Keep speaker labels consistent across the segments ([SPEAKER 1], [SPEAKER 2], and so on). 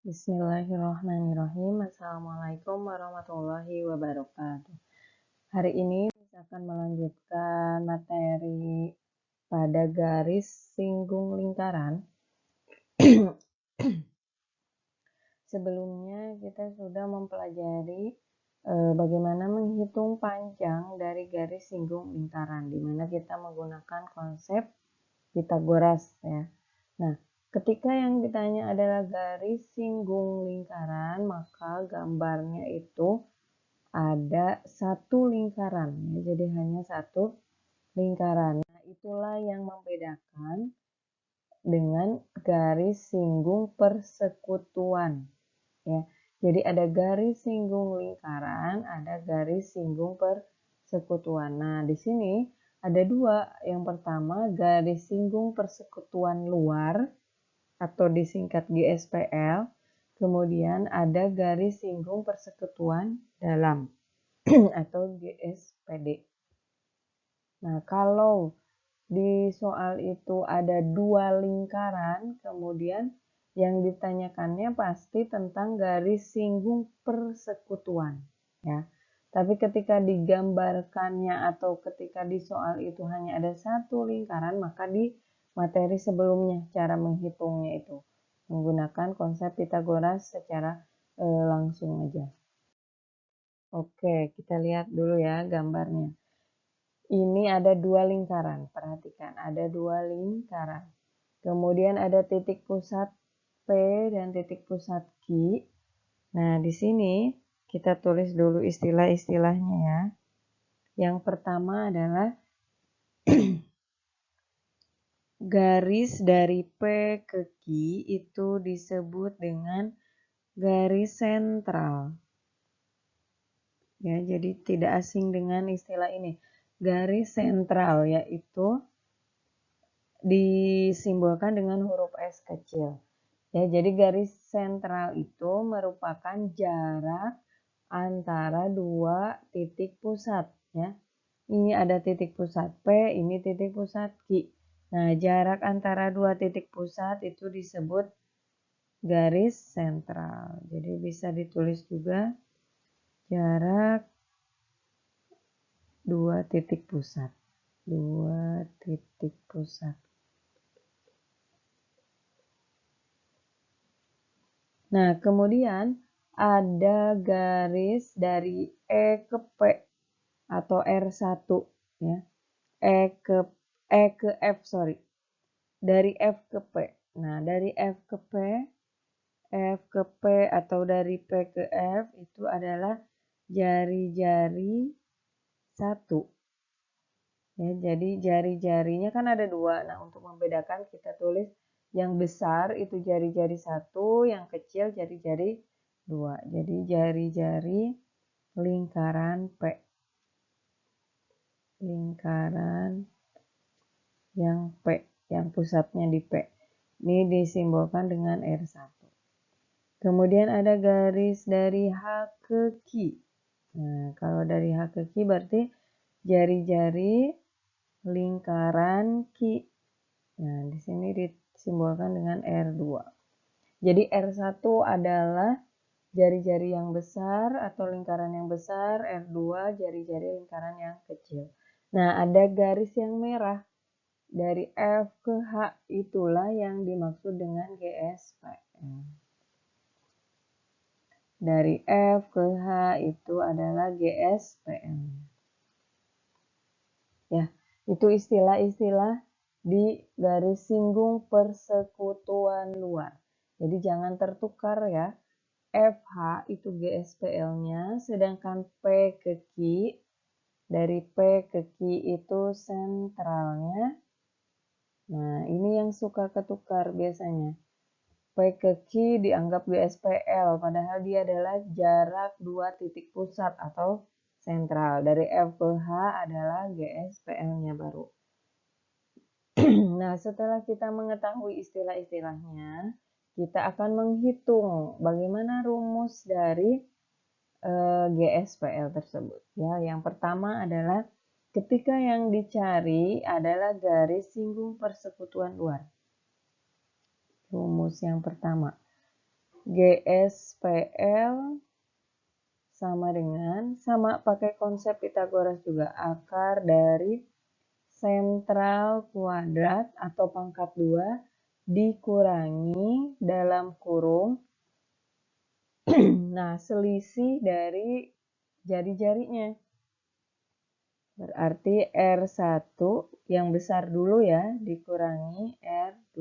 [SPEAKER 1] Bismillahirrahmanirrahim. Assalamualaikum warahmatullahi wabarakatuh. Hari ini saya akan melanjutkan materi pada garis singgung lingkaran. Sebelumnya kita sudah mempelajari bagaimana menghitung panjang dari garis singgung lingkaran, di mana kita menggunakan konsep Pythagoras ya. Nah, ketika yang ditanya adalah garis singgung lingkaran, maka gambarnya itu ada satu lingkaran ya, jadi hanya satu lingkaran. Nah, itulah yang membedakan dengan garis singgung persekutuan ya. Jadi ada garis singgung lingkaran, ada garis singgung persekutuan. Nah, di sini ada dua. Yang pertama garis singgung persekutuan luar atau disingkat GSPL. Kemudian ada garis singgung persekutuan dalam atau GSPD. Nah, kalau di soal itu ada dua lingkaran, kemudian yang ditanyakannya pasti tentang garis singgung persekutuan ya. Tapi ketika digambarkannya atau ketika di soal itu hanya ada satu lingkaran, maka di materi sebelumnya cara menghitungnya itu menggunakan konsep Pythagoras secara langsung aja. Oke, kita lihat dulu ya gambarnya. Ini ada dua lingkaran, perhatikan ada dua lingkaran. Kemudian ada titik pusat P dan titik pusat Q. Nah, di sini kita tulis dulu istilah-istilahnya ya. Yang pertama adalah garis dari P ke Q itu disebut dengan garis sentral. Ya, jadi tidak asing dengan istilah ini. Garis sentral yaitu disimbolkan dengan huruf S kecil. Ya, jadi garis sentral itu merupakan jarak antara dua titik pusat ya. Ini ada titik pusat P, ini titik pusat Q. Nah, jarak antara dua titik pusat itu disebut garis sentral. Jadi bisa ditulis juga jarak dua titik pusat. Dua titik pusat. Nah, kemudian ada garis dari E ke P atau R1 ya. E ke F, sorry. Dari F ke P. Nah, dari F ke P atau dari P ke F itu adalah jari-jari 1. Ya, jadi jari-jarinya kan ada 2. Nah, untuk membedakan kita tulis yang besar itu jari-jari 1, yang kecil jari-jari 2. Jadi jari-jari lingkaran P. Lingkaran yang P, yang pusatnya di P. Ini disimbolkan dengan R1. Kemudian ada garis dari H ke Q. Nah, kalau dari H ke Q berarti jari-jari lingkaran Q. Nah, di sini disimbolkan dengan R2. Jadi R1 adalah jari-jari yang besar atau lingkaran yang besar, R2 jari-jari lingkaran yang kecil. Nah, ada garis yang merah dari F ke H, itulah yang dimaksud dengan GSPL. Dari F ke H itu adalah GSPL. Ya, itu istilah-istilah di garis singgung persekutuan luar. Jadi jangan tertukar ya. FH itu GSPL-nya, sedangkan P ke Q, dari P ke Q itu sentralnya. Nah, ini yang suka ketukar biasanya. P ke Q dianggap GSPL, padahal dia adalah jarak dua titik pusat atau sentral. Dari F ke H adalah GSPL-nya baru. Nah, setelah kita mengetahui istilah-istilahnya, kita akan menghitung bagaimana rumus dari GSPL tersebut. Ya, yang pertama adalah ketika yang dicari adalah garis singgung persekutuan luar. Rumus yang pertama. GSPL sama pakai konsep Pitagoras juga, akar dari sentral kuadrat atau pangkat 2 dikurangi dalam kurung nah selisih dari jari-jarinya. Berarti R1 yang besar dulu ya dikurangi R2.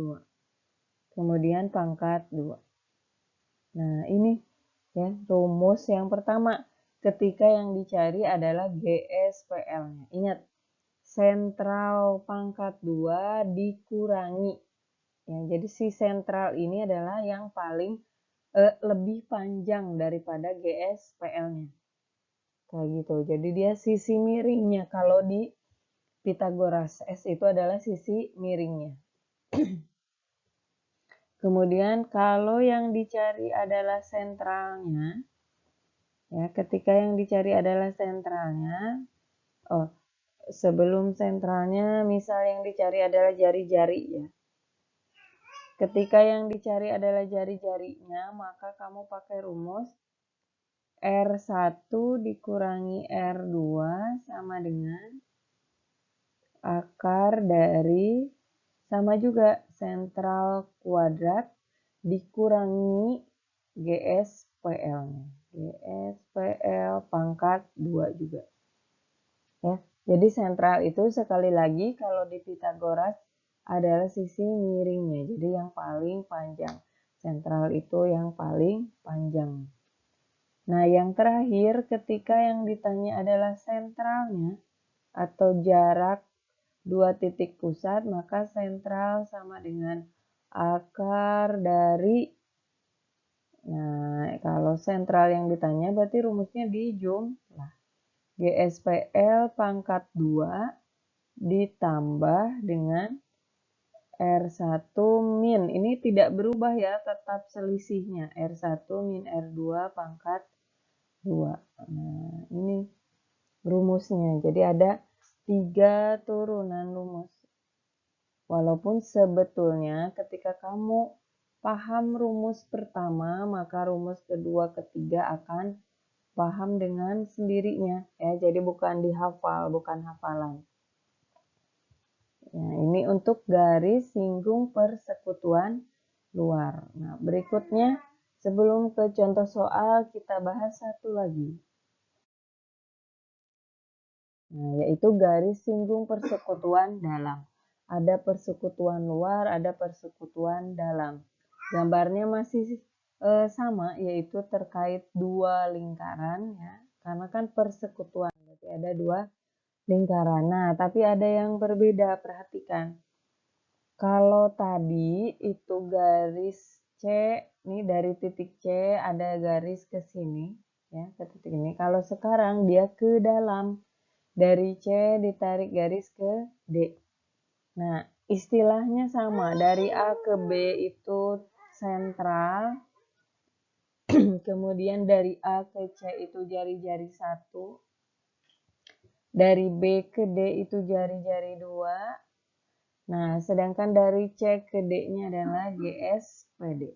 [SPEAKER 1] Kemudian pangkat 2. Nah ini ya rumus yang pertama ketika yang dicari adalah GSPL-nya. Ingat, sentral pangkat 2 dikurangi. Ya, jadi si sentral ini adalah yang paling lebih panjang daripada GSPL-nya. Kayak gitu. Jadi dia sisi miringnya. Kalau di Pitagoras S itu adalah sisi miringnya. Kemudian kalau yang dicari adalah sentralnya, ya ketika yang dicari adalah sentralnya, sebelum sentralnya misal yang dicari adalah jari-jari ya. Ketika yang dicari adalah jari-jarinya, maka kamu pakai rumus R1 dikurangi R2 sama dengan akar dari sama juga sentral kuadrat dikurangi GSPL-nya. GSPL pangkat 2 juga. Ya. Jadi sentral itu sekali lagi kalau di Pitagoras adalah sisi miringnya. Jadi yang paling panjang. Sentral itu yang paling panjang. Nah, yang terakhir ketika yang ditanya adalah sentralnya atau jarak 2 titik pusat, maka sentral sama dengan akar dari, nah kalau sentral yang ditanya berarti rumusnya dijumlah. GSPL pangkat 2 ditambah dengan R1 min. Ini tidak berubah ya, tetap selisihnya. R1 min R2 pangkat 2. Nah, ini rumusnya. Jadi ada 3 turunan rumus. Walaupun sebetulnya ketika kamu paham rumus pertama, maka rumus kedua, ketiga akan paham dengan sendirinya. Ya, jadi bukan dihafal, bukan hafalan. Ya, ini untuk garis singgung persekutuan luar. Nah, berikutnya sebelum ke contoh soal, kita bahas satu lagi. Nah, yaitu garis singgung persekutuan dalam. Ada persekutuan luar, ada persekutuan dalam. Gambarnya masih sama, yaitu terkait dua lingkaran ya. Karena kan persekutuan, berarti ada dua lingkaran. Nah, tapi ada yang berbeda, perhatikan. Kalau tadi itu garis C, nih dari titik C ada garis ke sini, ya, ke titik ini. Kalau sekarang dia ke dalam. Dari C ditarik garis ke D. Nah, istilahnya sama. Dari A ke B itu sentral. Kemudian dari A ke C itu jari-jari 1. Dari B ke D itu jari-jari 2. Nah, sedangkan dari C ke D-nya adalah GSPD.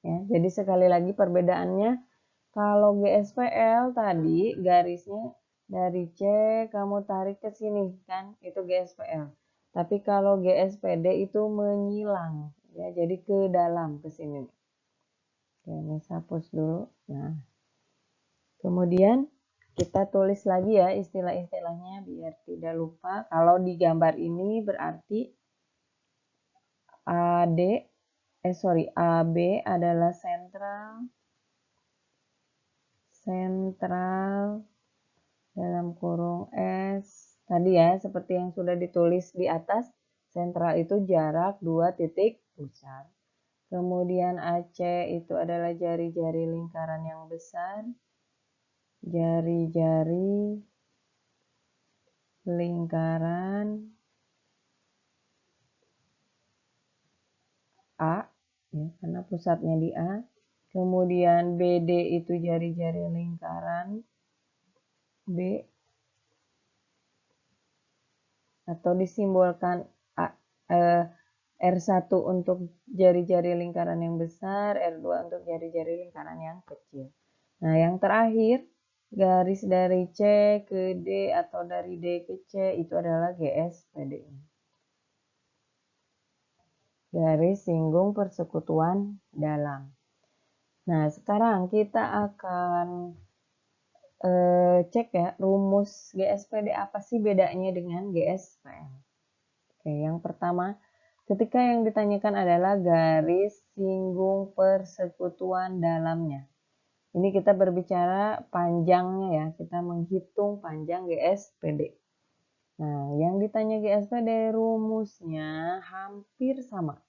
[SPEAKER 1] Ya, jadi sekali lagi perbedaannya. Kalau GSPL tadi garisnya dari C kamu tarik ke sini kan, itu GSPL. Tapi kalau GSPD itu menyilang ya, jadi ke dalam ke sini. Oke, ini saya hapus dulu. Nah, kemudian kita tulis lagi ya istilah-istilahnya biar tidak lupa. Kalau di gambar ini berarti AB adalah sentral dalam kurung S. Tadi ya, seperti yang sudah ditulis di atas, sentral itu jarak 2 titik pusat. Kemudian AC itu adalah jari-jari lingkaran yang besar. Jari-jari lingkaran A, ya, karena pusatnya di A. Kemudian BD itu jari-jari lingkaran B, atau disimbolkan R1 untuk jari-jari lingkaran yang besar, R2 untuk jari-jari lingkaran yang kecil. Nah, yang terakhir, garis dari C ke D atau dari D ke C itu adalah GSPD. Garis singgung persekutuan dalam. Nah, sekarang kita akan cek ya, rumus GSPD apa sih bedanya dengan GSPL. Oke, yang pertama, ketika yang ditanyakan adalah garis singgung persekutuan dalamnya. Ini kita berbicara panjangnya ya, kita menghitung panjang GSPD. Nah, yang ditanya GSPD rumusnya hampir sama.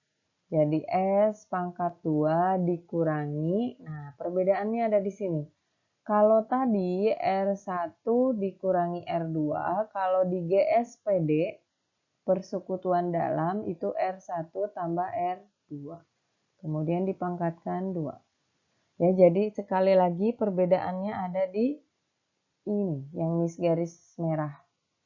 [SPEAKER 1] Jadi S pangkat 2 dikurangi, nah perbedaannya ada di sini. Kalau tadi R1 dikurangi R2, kalau di GSPD persekutuan dalam itu R1 tambah R2. Kemudian dipangkatkan 2. Ya, jadi sekali lagi perbedaannya ada di ini, yang garis merah,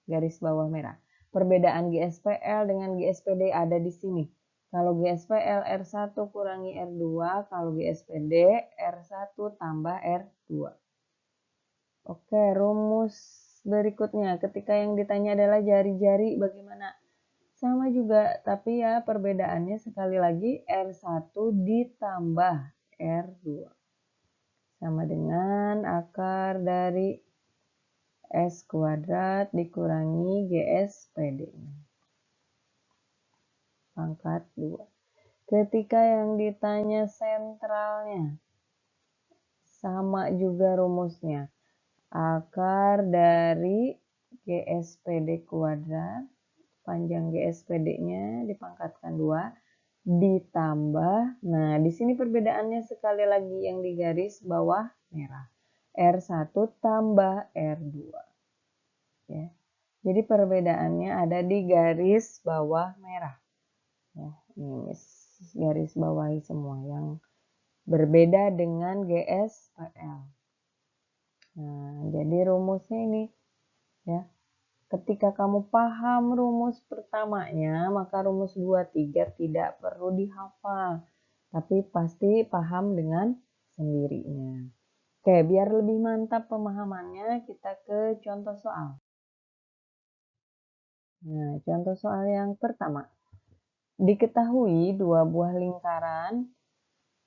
[SPEAKER 1] garis bawah merah. Perbedaan GSPL dengan GSPD ada di sini. Kalau GSPL R1 kurangi R2, kalau GSPD R1 tambah R2. Oke, rumus berikutnya. Ketika yang ditanya adalah jari-jari bagaimana? Sama juga, tapi ya perbedaannya sekali lagi R1 ditambah R2. Sama dengan akar dari S kuadrat dikurangi GSPD. Pangkat 2. Ketika yang ditanya sentralnya, sama juga rumusnya. Akar dari GSPD kuadrat, panjang GSPD-nya dipangkatkan 2, ditambah, nah di sini perbedaannya sekali lagi yang di garis bawah merah. R1 tambah R2. Ya. Jadi perbedaannya ada di garis bawah merah. Ya, ini garis bawahi semua yang berbeda dengan GSPL. Nah, jadi rumusnya ini ya. Ketika kamu paham rumus pertamanya, maka rumus 2, 3 tidak perlu dihafal. Tapi pasti paham dengan sendirinya. Oke, biar lebih mantap pemahamannya, kita ke contoh soal. Nah, contoh soal yang pertama. Diketahui dua buah lingkaran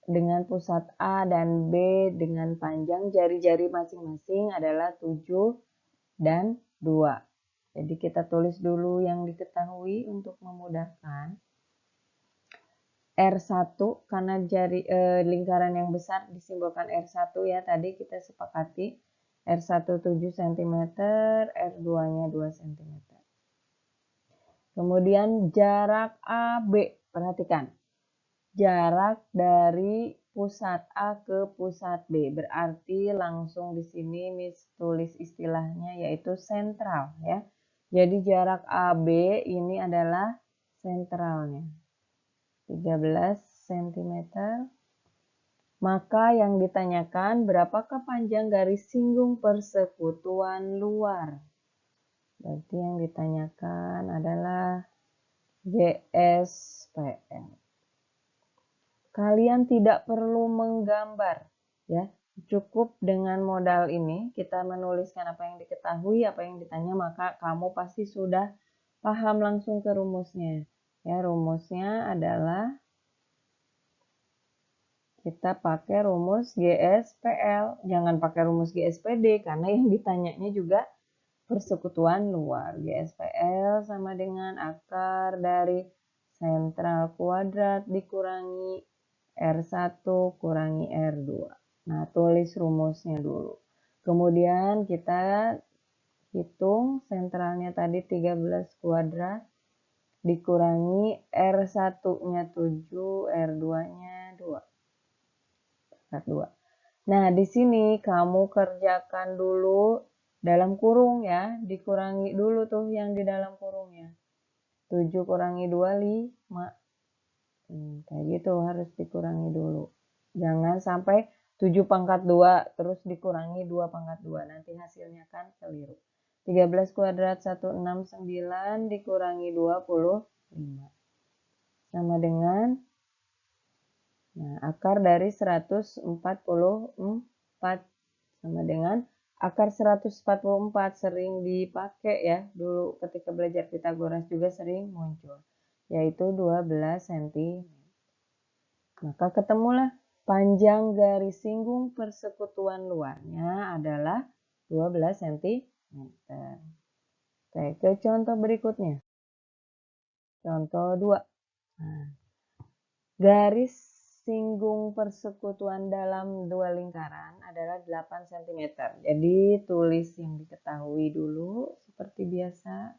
[SPEAKER 1] dengan pusat A dan B dengan panjang jari-jari masing-masing adalah 7 dan 2. Jadi kita tulis dulu yang diketahui untuk memudahkan. R1 karena lingkaran yang besar disimbolkan R1 ya, tadi kita sepakati. R1 7 cm, R2-nya 2 cm. Kemudian jarak AB, perhatikan. Jarak dari pusat A ke pusat B, berarti langsung di sini tulis istilahnya yaitu sentral ya. Jadi jarak AB ini adalah sentralnya 13 cm. Maka yang ditanyakan berapakah panjang garis singgung persekutuan luar? Berarti yang ditanyakan adalah GSPL. Kalian tidak perlu menggambar ya. Cukup dengan modal ini kita menuliskan apa yang diketahui, apa yang ditanya, maka kamu pasti sudah paham langsung ke rumusnya. Ya, rumusnya adalah kita pakai rumus GSPL. Jangan pakai rumus GSPD karena yang ditanyanya juga persekutuan luar. GSPL sama dengan akar dari sentral kuadrat dikurangi R1 kurangi R2. Nah, tulis rumusnya dulu. Kemudian kita hitung sentralnya tadi 13 kuadrat dikurangi R1-nya 7, R2-nya 2. Nah, di sini kamu kerjakan dulu dalam kurung ya, dikurangi dulu tuh yang di dalam kurungnya. 7 kurangi 2, 5. Kayak gitu harus dikurangi dulu. Jangan sampai 7 pangkat 2 terus dikurangi 2 pangkat 2. Nanti hasilnya kan keliru. 13 kuadrat 169 dikurangi 25. sama dengan akar dari 144 sama dengan akar 144 sering dipakai ya dulu ketika belajar Pitagoras juga sering muncul, yaitu 12 cm. Maka ketemulah panjang garis singgung persekutuan luarnya adalah 12 cm. Oke, ke contoh berikutnya. Contoh 2. Nah, garis singgung persekutuan dalam dua lingkaran adalah 8 cm. Jadi tulis yang diketahui dulu seperti biasa.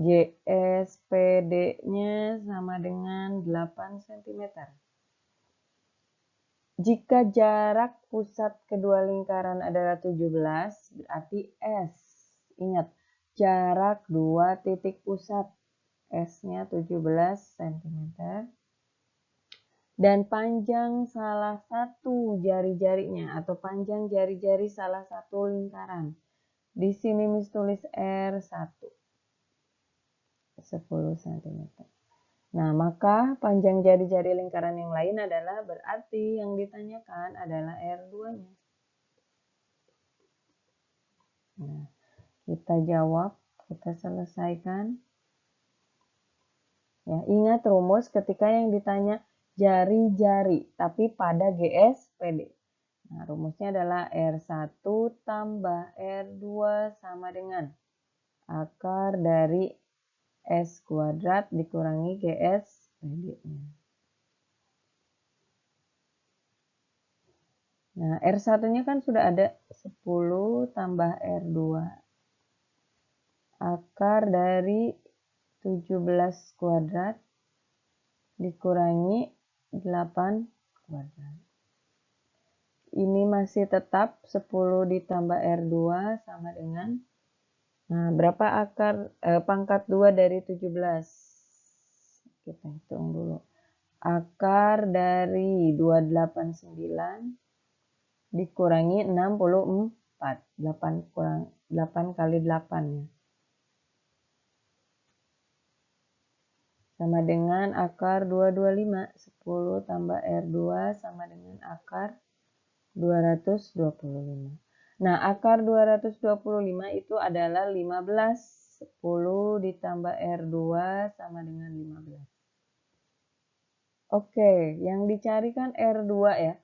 [SPEAKER 1] GSPD-nya sama dengan 8 cm. Jika jarak pusat kedua lingkaran adalah 17, berarti S. Ingat, jarak dua titik pusat. S-nya 17 cm. Dan panjang salah satu jari-jarinya atau panjang jari-jari salah satu lingkaran. Di sini Miss tulis R1. 10 cm. Nah, maka panjang jari-jari lingkaran yang lain adalah berarti yang ditanyakan adalah R2-nya. Nah, kita jawab, kita selesaikan. Ya, ingat rumus ketika yang ditanya jari-jari, tapi pada GSPD. Nah, rumusnya adalah R1 tambah R2 sama dengan akar dari S kuadrat dikurangi GSPD-nya. Nah, R1-nya kan sudah ada 10 tambah R2. Akar dari 17 kuadrat dikurangi 8 kuadrat. Ini masih tetap 10 ditambah R2 sama dengan, nah berapa akar pangkat 2 dari 17? Kita hitung dulu. Akar dari 289 dikurangi 64. 8 kali 8 ya. Sama dengan akar 225. 10 tambah R2 sama dengan akar 225. Nah, akar 225 itu adalah 15. 10 ditambah R2 sama dengan 15. Oke, yang dicari kan R2 ya.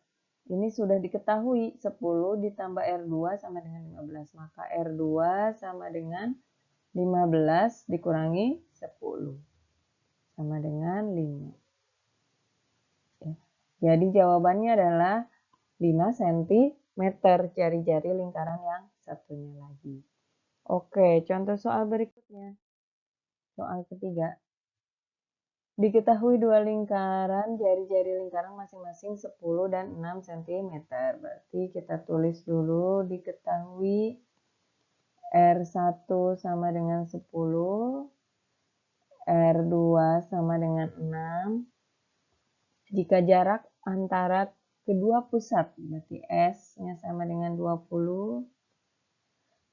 [SPEAKER 1] Ini sudah diketahui 10 ditambah R2 sama dengan 15. Maka R2 sama dengan 15 dikurangi 10. Sama dengan 5. Ya. Jadi jawabannya adalah 5 cm jari-jari lingkaran yang satunya lagi. Oke, contoh soal berikutnya. Soal ketiga. Diketahui dua lingkaran, jari-jari lingkaran masing-masing 10 dan 6 cm. Berarti kita tulis dulu diketahui R1 sama dengan 10, R2 sama dengan 6. Jika jarak antara kedua pusat, berarti S-nya sama dengan 20,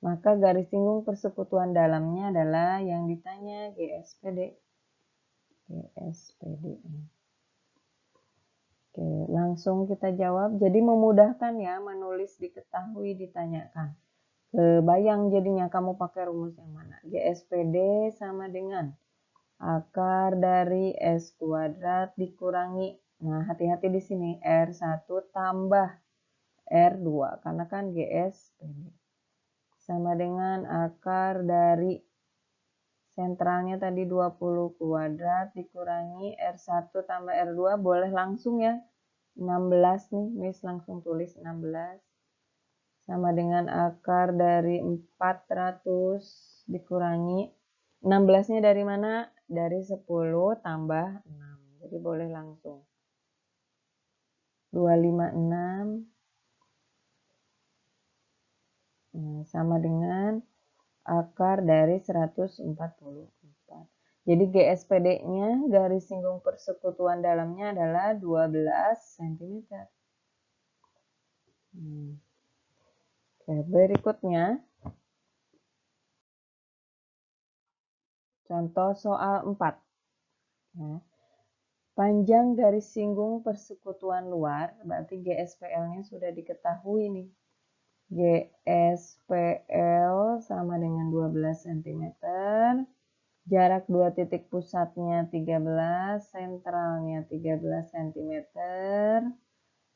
[SPEAKER 1] maka garis singgung persekutuan dalamnya adalah yang ditanya GSPD. GSPD-nya. Oke, langsung kita jawab. Jadi memudahkan ya menulis diketahui ditanyakan. Kebayang jadinya kamu pakai rumus yang mana? GSPD sama dengan akar dari S kuadrat dikurangi. Nah, hati-hati di sini R1 tambah R2 karena kan GSPD. Sama dengan akar dari sentralnya tadi 20 kuadrat dikurangi R1 tambah R2, boleh langsung ya. 16 nih, Miss langsung tulis 16. Sama dengan akar dari 400 dikurangi. 16-nya dari mana? Dari 10 tambah 6. Jadi boleh langsung. 256. Nah, sama dengan akar dari 144. Jadi GSPD-nya garis singgung persekutuan dalamnya adalah 12 cm. Oke, berikutnya contoh soal 4. Nah, Panjang garis singgung persekutuan luar, berarti GSPL-nya sudah diketahui nih. GSPL sama dengan 12 cm. Jarak dua titik pusatnya 13, sentralnya 13 cm.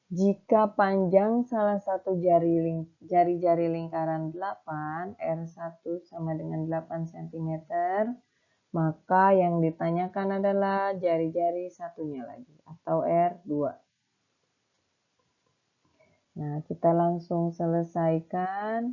[SPEAKER 1] Jika panjang salah satu jari-jari lingkaran 8, R1 sama dengan 8 cm, maka yang ditanyakan adalah jari-jari satunya lagi atau R2. Nah, kita langsung selesaikan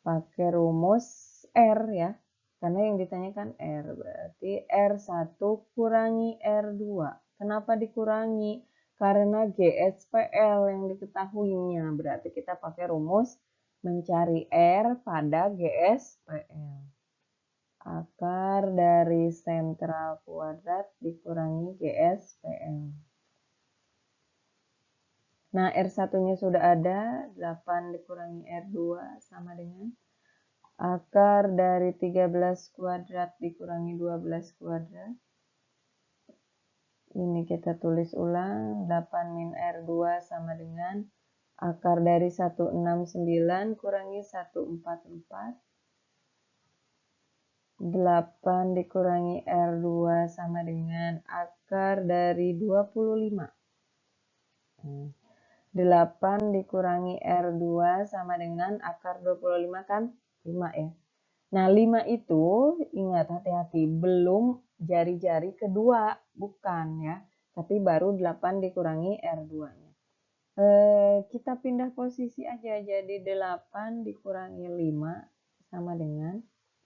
[SPEAKER 1] pakai rumus R ya. Karena yang ditanyakan R, berarti R1 kurangi R2. Kenapa dikurangi? Karena GSPL yang diketahuinya. Berarti kita pakai rumus mencari R pada GSPL. Akar dari sentral kuadrat dikurangi GSPL. Nah, R1-nya sudah ada, 8 dikurangi R2 sama dengan akar dari 13 kuadrat dikurangi 12 kuadrat. Ini kita tulis ulang, 8 min R2 sama dengan akar dari 169 kurangi 144. 8 dikurangi R2 sama dengan akar dari 25. 8 dikurangi R2 sama dengan akar 25 kan 5 ya. Nah 5 itu ingat hati-hati belum jari-jari kedua bukan ya. Tapi baru 8 dikurangi R2-nya. Kita pindah posisi aja jadi 8 dikurangi 5 sama dengan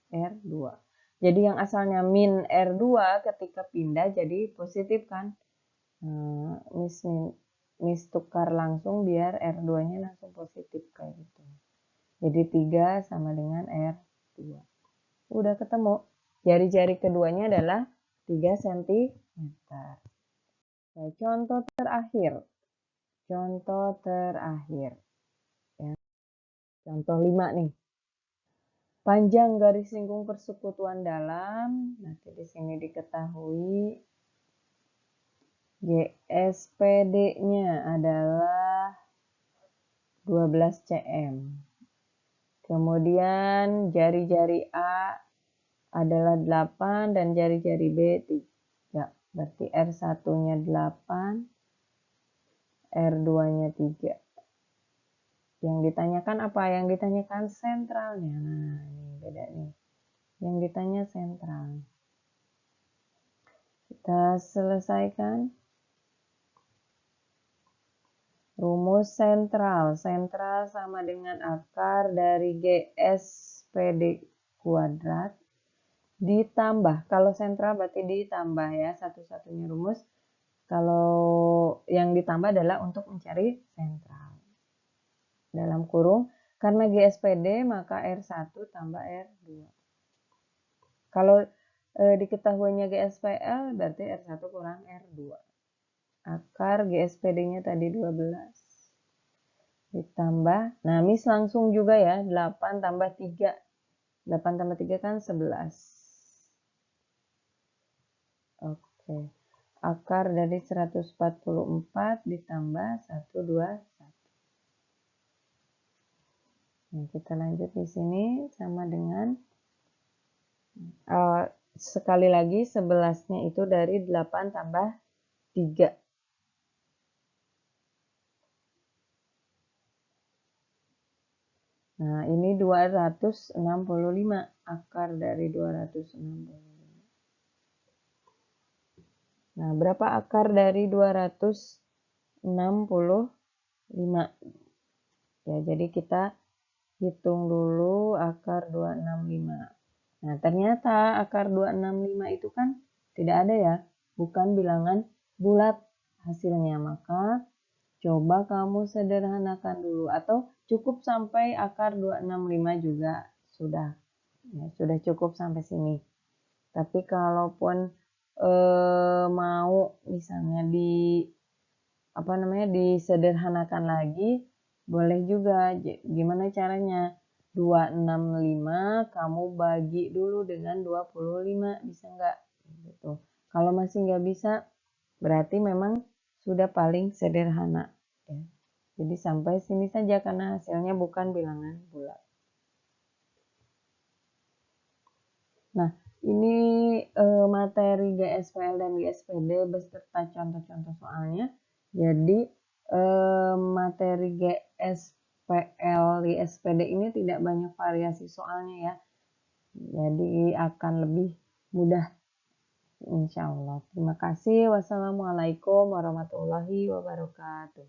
[SPEAKER 1] R2. Jadi yang asalnya min R2 ketika pindah jadi positif kan. Mis tukar langsung biar R2-nya langsung positif kayak gitu. Jadi 3 sama dengan R2. Udah ketemu. Jari-jari keduanya adalah 3 cm. Nah, contoh terakhir. Contoh terakhir. Ya. Contoh 5 nih. Panjang garis singgung persekutuan dalam, nanti di sini diketahui GSPD-nya adalah 12 cm. Kemudian jari-jari A adalah 8 dan jari-jari B 3. Berarti R1-nya 8, R2-nya 3. Yang ditanyakan apa? Yang ditanyakan sentralnya. Nah, ini beda nih. Yang ditanya sentral. Kita selesaikan. Rumus sentral. Sentral sama dengan akar dari GSPD kuadrat ditambah. Kalau sentral berarti ditambah ya. Satu-satunya rumus. Kalau yang ditambah adalah untuk mencari sentral. Dalam kurung, karena GSPD maka R1 tambah R2. Kalau diketahuinya GSPL berarti R1 kurang R2. Akar GSPD-nya tadi 12. Ditambah, nah mis langsung juga ya, 8 tambah 3. 8 tambah 3 kan 11. Oke. Akar dari 144 ditambah 121. Nah, kita lanjut di sini sama dengan sekali lagi 11-nya itu dari 8 tambah 3. Nah, ini 265 akar dari 265. Nah, berapa akar dari 265? Ya, jadi kita hitung dulu akar 265. Nah, ternyata akar 265 itu kan tidak ada ya, bukan bilangan bulat hasilnya. Maka coba kamu sederhanakan dulu atau cukup sampai akar 265 juga sudah. Ya, sudah cukup sampai sini. Tapi kalaupun mau misalnya disederhanakan lagi, boleh juga. Gimana caranya? 265 kamu bagi dulu dengan 25, bisa nggak? Gitu. Kalau masih nggak bisa, berarti memang sudah paling sederhana. Ya. Jadi sampai sini saja karena hasilnya bukan bilangan bulat. Nah, ini materi GSPL dan GSPD beserta contoh-contoh soalnya. Jadi materi GSPL, GSPD ini tidak banyak variasi soalnya ya. Jadi akan lebih mudah insya Allah. Terima kasih. Wassalamualaikum warahmatullahi wabarakatuh.